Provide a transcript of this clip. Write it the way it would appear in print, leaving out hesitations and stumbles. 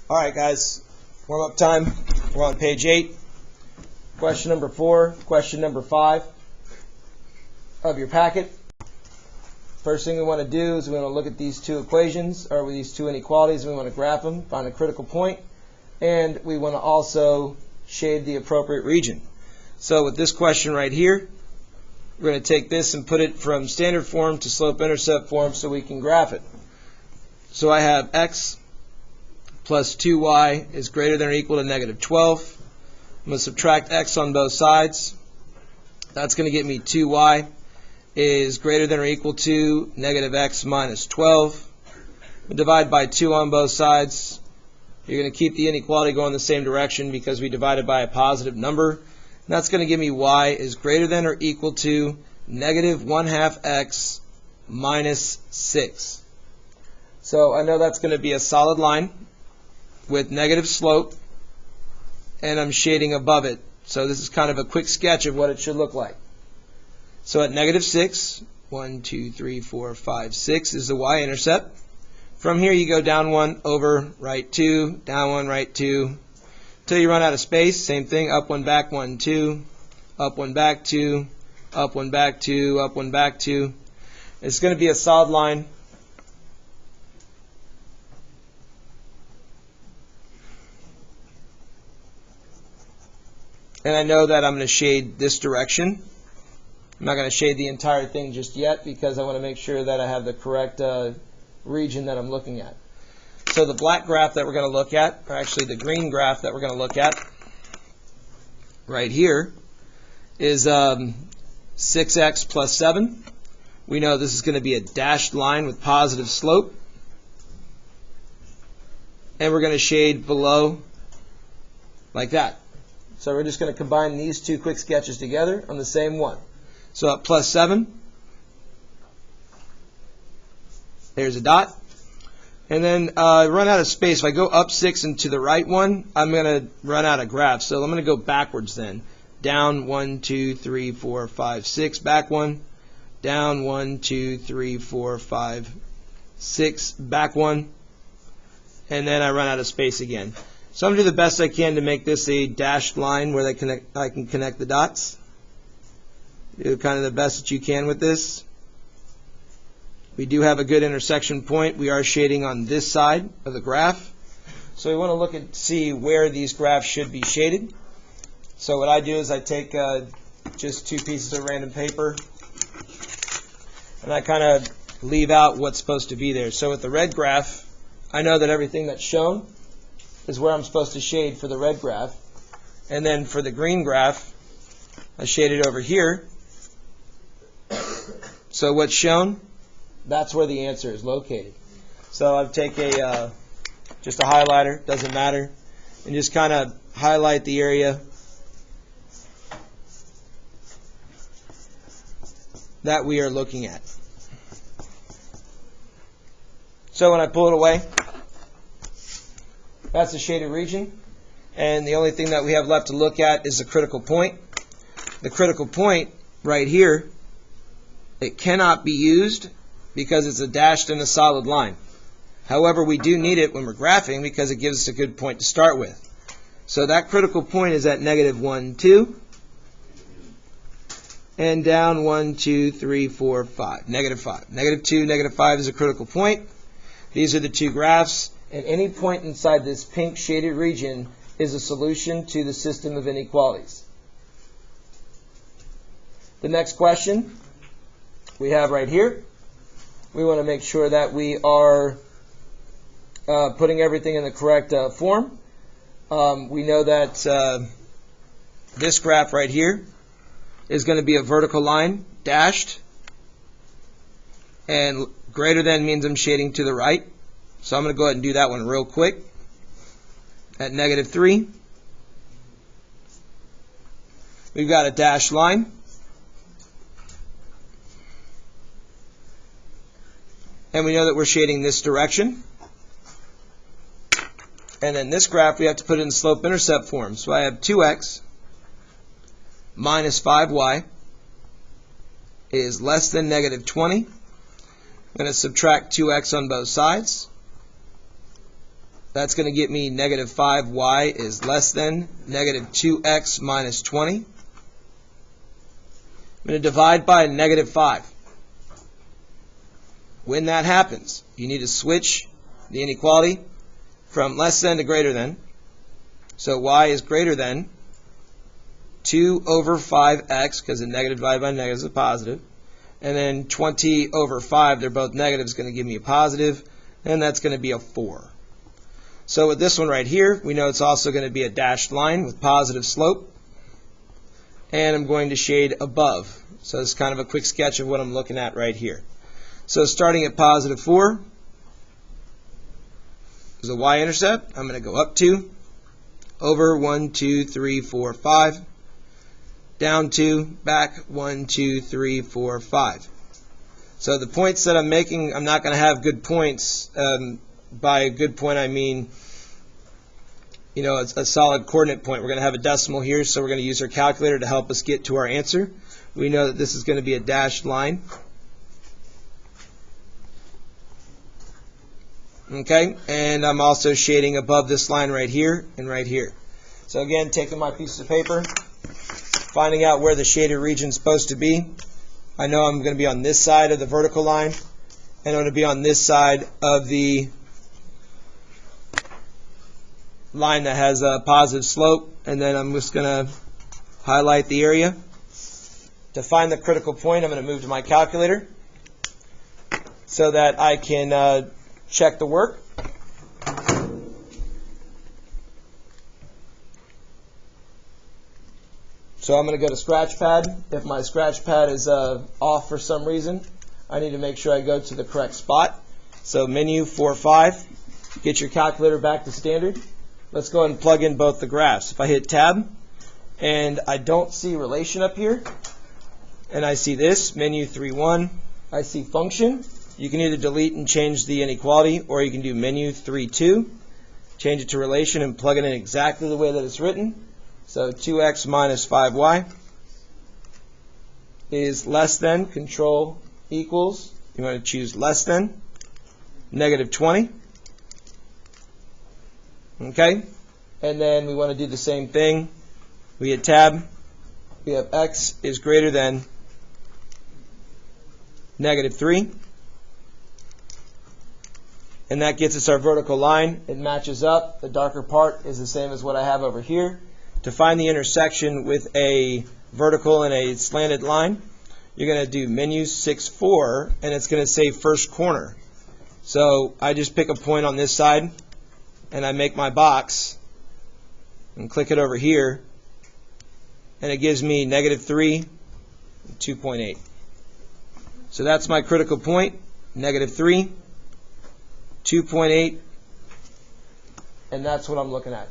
All right, guys, warm-up time. We're on page 8. Question number 4, question number 5 of your packet. First thing we want to do is we want to look at these two equations, or these two inequalities. We want to graph them, find a critical point, and we want to also shade the appropriate region. So with this question right here, we're going to take this and put it from standard form to slope-intercept form so we can graph it. So I have x plus 2y is greater than or equal to negative 12. I'm going to subtract x on both sides. That's going to get me 2y is greater than or equal to negative x minus 12. Divide by 2 on both sides. You're going to keep the inequality going the same direction because we divided by a positive number. And that's going to give me y is greater than or equal to negative 1/2 x minus 6. So I know that's going to be a solid line with negative slope, and I'm shading above it. So this is kind of a quick sketch of what it should look like. So at negative 6, 1, 2, 3, 4, 5, 6 is the y-intercept. From here you go down 1, over, right 2, down 1, right 2, until you run out of space. Same thing, up 1, back 1, 2, up 1, back 2, up 1, back 2, up 1, back 2. It's going to be a solid line. And I know that I'm going to shade this direction. I'm not going to shade the entire thing just yet because I want to make sure that I have the correct region that I'm looking at. So the black graph that we're going to look at, or actually the green graph that we're going to look at right here, is 6x plus 7. We know this is going to be a dashed line with positive slope. And we're going to shade below like that. So we're just going to combine these two quick sketches together on the same one. So at plus 7, there's a dot. And then run out of space. If I go up 6 and to the right 1, I'm going to run out of graph. So I'm going to go backwards then. Down 1, 2, 3, 4, 5, 6. Back 1. Down 1, 2, 3, 4, 5, 6. Back 1. And then I run out of space again. So I'm going to do the best I can to make this a dashed line where I can connect the dots. Do kind of the best that you can with this. We do have a good intersection point. We are shading on this side of the graph. So we want to look and see where these graphs should be shaded. So what I do is I take just 2 pieces of random paper and I kind of leave out what's supposed to be there. So with the red graph, I know that everything that's shown is where I'm supposed to shade for the red graph. And then for the green graph, I shade it over here. So what's shown, that's where the answer is located. So I take just a highlighter, doesn't matter, and just kind of highlight the area that we are looking at. So when I pull it away, that's the shaded region, and the only thing that we have left to look at is the critical point. The critical point right here, it cannot be used because it's a dashed and a solid line. However, we do need it when we're graphing because it gives us a good point to start with. So that critical point is at negative 1, 2, and down 1, 2, 3, 4, 5. Negative 5. Negative 2, negative 5 is a critical point. These are the two graphs. And any point inside this pink shaded region is a solution to the system of inequalities. The next question we have right here, we want to make sure that we are putting everything in the correct form. We know that this graph right here is going to be a vertical line, dashed, and greater than means I'm shading to the right. So I'm going to go ahead and do that one real quick. At negative 3, we've got a dashed line. And we know that we're shading this direction. And then this graph, we have to put it in slope-intercept form. So I have 2x minus 5y is less than negative 20. I'm going to subtract 2x on both sides. That's going to get me negative 5y is less than negative 2x minus 20. I'm going to divide by negative 5. When that happens, you need to switch the inequality from less than to greater than. So y is greater than 2 over 5x, because a negative divided by negative is a positive. And then 20 over 5, they're both negatives, going to give me a positive, and that's going to be a 4. So with this one right here, we know it's also going to be a dashed line with positive slope. And I'm going to shade above. So it's kind of a quick sketch of what I'm looking at right here. So starting at positive 4 is a y-intercept. I'm going to go up 2, over 1, 2, 3, 4, 5. Down 2, back 1, 2, 3, 4, 5. So the points that I'm making, I'm not going to have good points. By a good point, I mean, a solid coordinate point. We're going to have a decimal here, so we're going to use our calculator to help us get to our answer. We know that this is going to be a dashed line. Okay, and I'm also shading above this line right here and right here. So again, taking my piece of paper, finding out where the shaded region is supposed to be. I know I'm going to be on this side of the vertical line, and I'm going to be on this side of the line that has a positive slope, and then I'm just going to highlight the area. To find the critical point, I'm going to move to my calculator so that I can check the work. So I'm going to go to Scratchpad. If my Scratchpad is off for some reason, I need to make sure I go to the correct spot. So menu 4-5, get your calculator back to standard. Let's go ahead and plug in both the graphs. If I hit Tab and I don't see relation up here, and I see this, menu 3-1, I see function. You can either delete and change the inequality, or you can do menu 3-2, change it to relation and plug it in exactly the way that it's written. So 2x minus 5y is less than, control equals, you want to choose less than, negative 20. Okay? And then we want to do the same thing. We hit Tab. We have x is greater than negative 3. And that gets us our vertical line. It matches up. The darker part is the same as what I have over here. To find the intersection with a vertical and a slanted line, you're going to do menu 6-4, and it's going to say first corner. So I just pick a point on this side, and I make my box, and click it over here, and it gives me negative 3 and 2.8. So that's my critical point, negative 3, 2.8, and that's what I'm looking at.